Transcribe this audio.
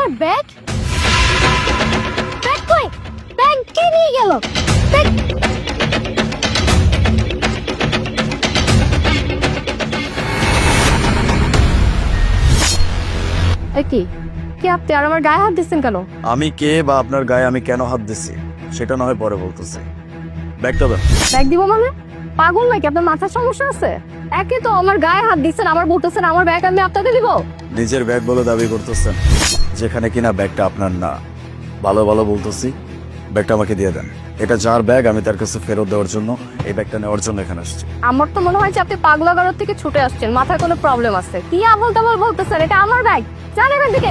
আমার bag bag কই bag কে নিয়ে গেল ব্যাগ কি কি আপনি আর আমার গায়ে হাত দিচ্ছেন কেন? আমি কে বা আপনার গায়ে আমি কেন হাত দিচ্ছি সেটা না হয় পরে বলতেছি। ব্যাগটা দেন। ব্যাগ দিব মানে? পাগল নাকি? আপনার মাথার সমস্যা আছে? একে তো আমার গায়ে হাত দিচ্ছেন, আবার বলতেছেন আমার ব্যাগ আমি আপনাকে দিব। নিজের ব্যাগ বলে দাবি করতেছেন, যেখানে কিনা ব্যাগটা আপনার না। ভালো ভালো বলতেছি, ব্যাগটা আমাকে দিয়ে দেন। এটা যার ব্যাগ আমি তার কাছে ফেরত দেওয়ার জন্য, এই ব্যাগটা নেওয়ার জন্য এখানে আসছি। আমার তো মনে হয় যে আপনি পাগলাগারদ থেকে ছুটে আসছেন, মাথায় কোনো প্রবলেম আছে। কি আবল তাবল বলতেছেন? এটা আমার ব্যাগ, যান এখান থেকে।